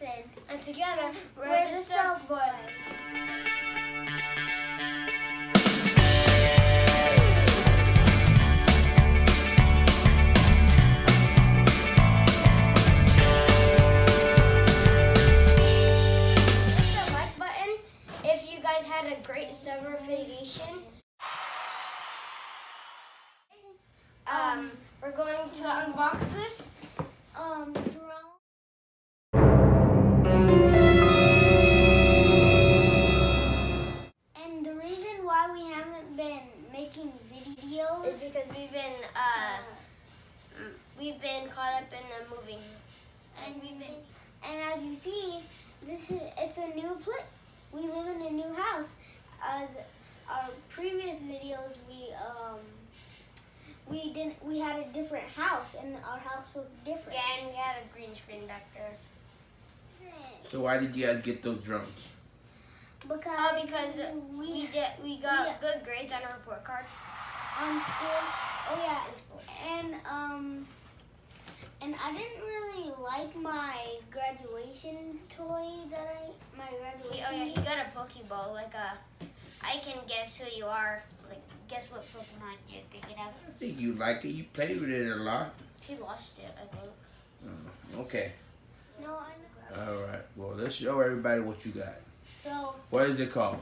Allison. And together, We're the Sok Boyz. Hit the like button if you guys had a great summer vacation. We're going to unbox this. Drone. And the reason why we haven't been making videos It's because we've been caught up in the moving, and as you see, it's a new place. We live in a new house. As our previous videos, we had a different house, and our house looked different. Yeah, and we had a green screen back there. So why did you guys get those drones? Because We got good grades on our report card. on school. Oh yeah, and I didn't really like my graduation toy my graduation. He got a Pokeball. I can guess who you are. Guess what Pokemon you're thinking of. I think you like it. You played with it a lot. He lost it, I think. Okay. No, I know. All right. Well, let's show everybody what you got. So What is it called?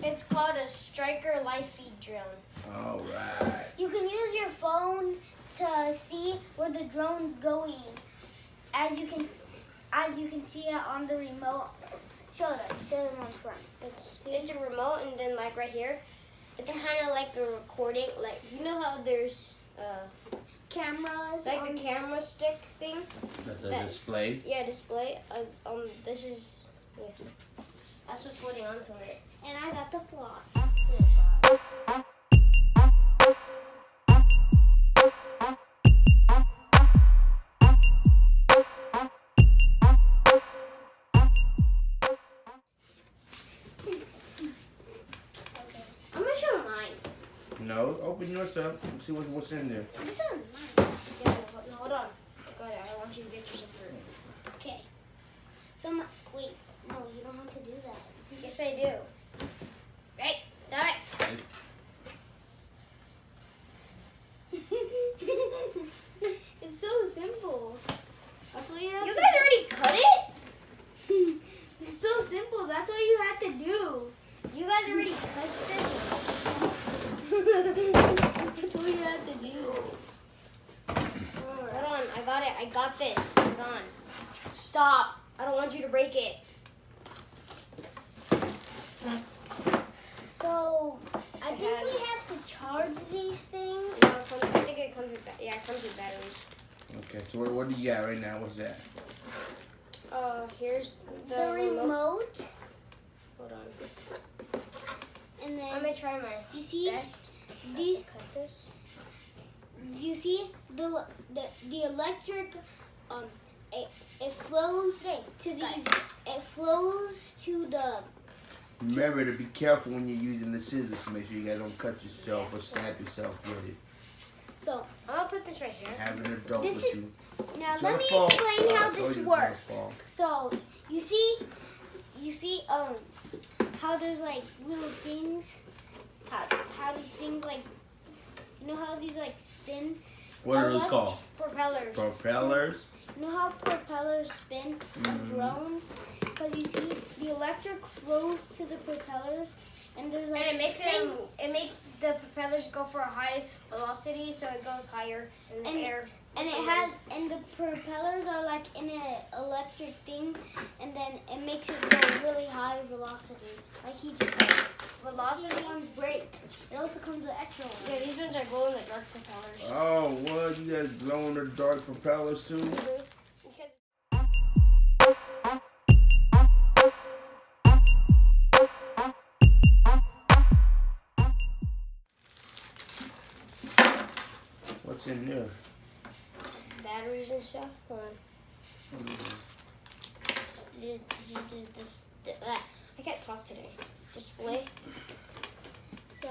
It's called a Striker Life Feed Drone. All right. you can use your phone to see where the drone's going. As you can see it on the remote. Show them on front. It's a remote, and then right here, it's kind of like a recording. You know how there's Cameras. the camera stick thing. That's a display. Yeah, display. This is that's what's holding onto it. And I got the floss. I'm gonna show mine. No, open yours up and see what's in there. This is mine. Yeah, no, hold on. I got it. I want you to get yourself through. Okay. Wait. No, you don't have to do that. Yes, I do. Right? Stop it. It's so simple. That's what you have You to guys already cut it? It's so simple. That's what you have to do. You guys already cut this? That's what you have to do. Hold on. I got it. I got this. Hold on. Stop. I don't want you to break it. So, I think we have to charge these things. No, I think it comes with it comes with batteries. Okay. So what do you got right now? What's that? Here's The remote. Hold on. And then I'm gonna try my you see best these. to cut this. You see the electric. It flows to these. It flows to the. Remember to be careful when you're using the scissors to make sure you guys don't cut yourself or stab yourself with it. So I'm gonna put this right here. Have an adult This with is- you. now It's let gonna me fall. explain how I told this you it's gonna works. fall. So you see how there's little things. How these things you know how these spin. What are those called? Propellers. Propellers. You know how propellers spin on drones? Because you see the electric flows to the propellers, and there's And it makes spin. it makes the propellers go for a high velocity, so it goes higher in the air. And the propellers are in an electric thing, and then it makes it go really high velocity, like he just said. Velocity. These ones break. It also comes with extra ones. Yeah, these ones are glow in the dark propellers. Oh, what? You guys glow in the dark propellers too? Because What's in there? batteries and stuff. Hold on. I can't talk today. Display. So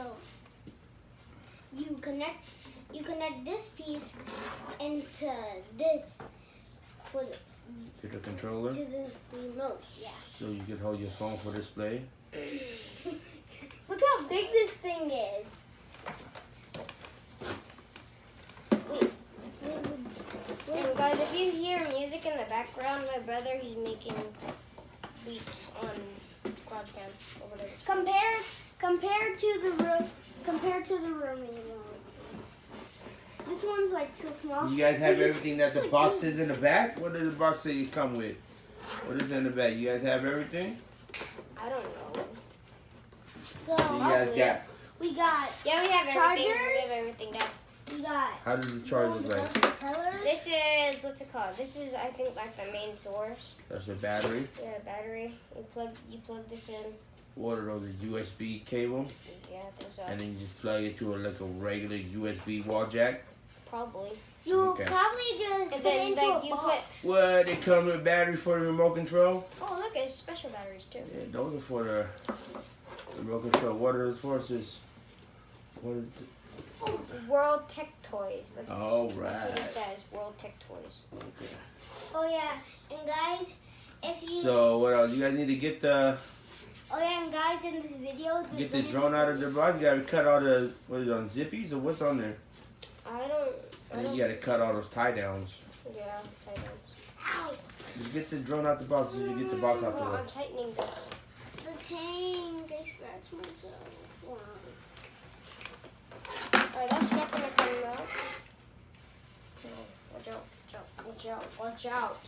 you connect this piece into this for the To the controller? To the remote, yeah. So you can hold your phone for display. Look how big this thing is. And guys, if you hear music in the background, my brother, he's making beats on GarageBand or whatever. Compared to the room remote. This one's like so small. You guys have everything that It's the like box is in the back? What does the box say you come with? What is in the back? You guys have everything? I don't know. So You guys got, we got Yeah, we have everything. Chargers? We have everything down. we got how does the charge look like? propellers. This is, what's it called? This is, I think, like the main source. That's the battery. Yeah, battery. You plug this in. What are those, the USB cable? Yeah, I think so. And then you just plug it to like a regular USB wall jack. Probably. You Okay. probably just And put then, into like, a you box. put. What? They come with battery for the remote control? Oh, look, there's special batteries too. Yeah, those are for the remote control. What are those for? It's just, what is it? World Tech Toys. That's what Alright. it says. World Tech Toys. Okay. Oh yeah, and guys, if you So what else? You guys need to get the and guys, in this video, there's get the gonna be drone out of the some- box. You gotta cut all the, what is it, on zippies or what's on there? I don't. And then you gotta cut all those tie downs. Yeah, tie downs. Ow, Just get the drone out the box so you get the box out the Well, way. I'm tightening this. the tank. I scratched myself. Wow. Alright, that's not gonna come out. No, watch out, watch out, watch out, watch out.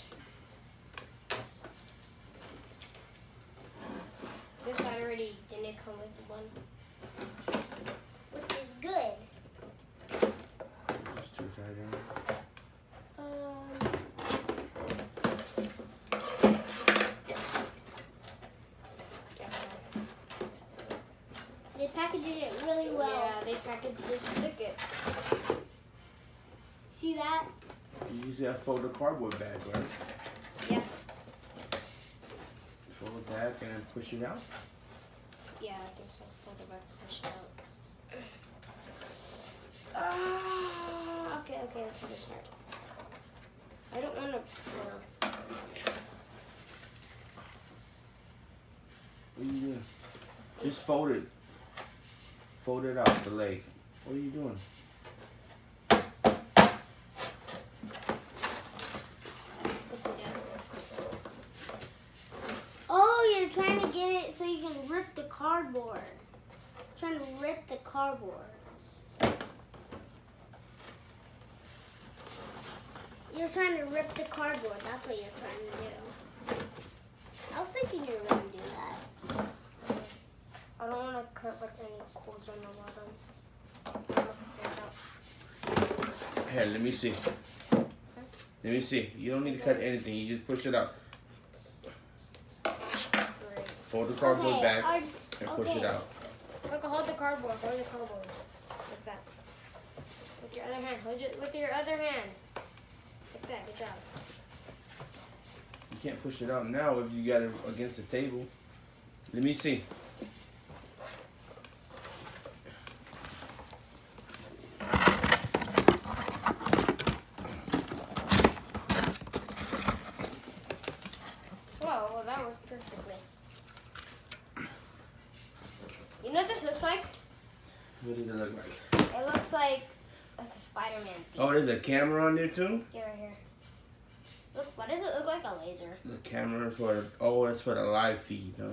This side already didn't come with one. Which is good. Just two tie downs. They packaged it really well. Yeah, they packaged this ticket. See that? You use that fold the cardboard bag, right? Yeah. Fold it back and then push it out. Yeah, I think so. Fold it back, push it out. Okay, let's finish that. I don't want to. What are you doing? Just fold it. Fold it out the leg. What are you doing? What's it doing? Oh, you're trying to get it so you can rip the cardboard. Trying to rip the cardboard. You're trying to rip the cardboard. That's what you're trying to do. I was thinking you were going to do that. I don't want to cut like any cords on the bottom. Here, let me see. Let me see. You don't need to cut anything. You just push it out. Great. Fold the cardboard Okay, back our- and push it okay. out. Look, hold the cardboard. Hold the cardboard. Like that. With your other hand. Hold it with your other hand. Like that. Good job. You can't push it out now if you got it against the table. Let me see. Whoa, well, that worked perfectly. You know what this looks like? What does it look like? It looks like a Spider-Man thing. Oh, there's a camera on there too? Yeah, right here. Look, why does it look like a laser? The camera for the, oh, that's for the live feed, huh?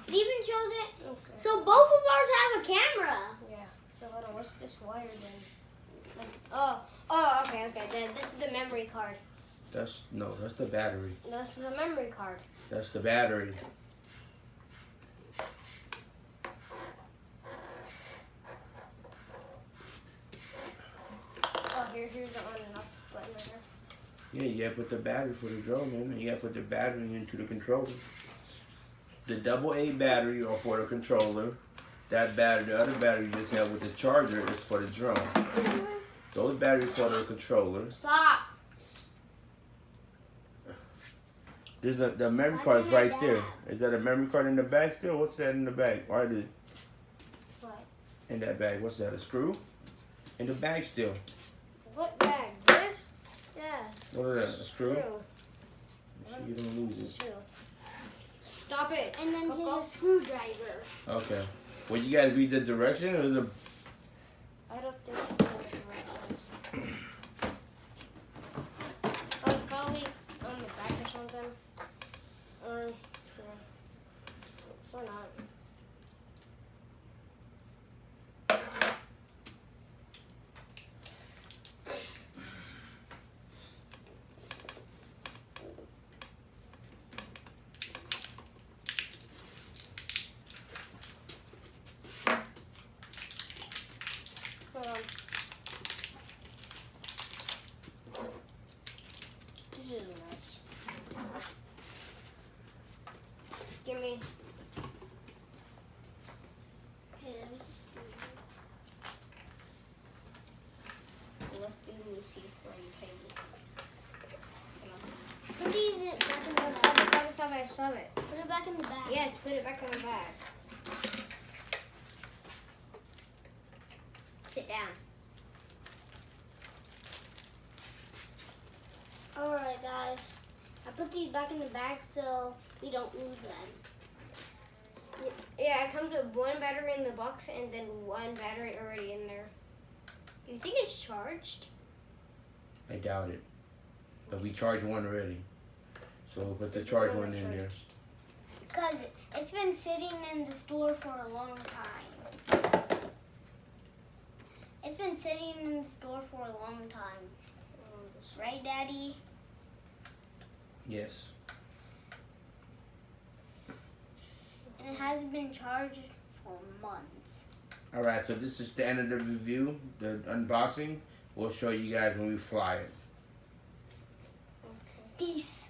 It even shows it. Okay. So both of ours have a camera. Yeah. So hold on, what's this wire then? Like, oh, okay. Then this is the memory card. That's the battery. No, this is the memory card. That's the battery. Oh, here's the on and off button right there. Yeah, you gotta put the battery for the drone in, and you gotta put the battery into the controller. The AA battery are for the controller. That battery, the other battery you just have with the charger is for the drone. Those batteries for the controller. Stop. There's the memory Why card is didn't I right there. dab? Is that a memory card in the bag still? What's that in the bag? Why did What? in that bag? What's that? A screw? In the bag still. What bag? This? Yes. What is that? A screw? Screw. So you don't lose it. Screw. Stop it. And then Hook here's up. a screwdriver. Okay. Well, you guys read the direction, or is it? I don't think it's the right ones. Oh, probably on the back or something. Or not. Hold on. This is nice. Give me. Okay, let me just Let's do Lucy for you, Tiny. put these in back in the Stop bag. it, stop it, stop it, stop it. Put it back in the bag. Yes, put it back in the bag. Sit down. Alright guys, I put these back in the bag so we don't lose them. Yeah, it comes with one battery in the box and then one battery already in there. Do you think it's charged? I doubt it. But we charged one already. So we'll put the charged one in there. Because it's been sitting in the store for a long time. It's been sitting in the store for a long time. Right, Daddy? Yes. And it hasn't been charged for months. Alright, so this is the end of the review, the unboxing. We'll show you guys when we fly it. Okay. Peace.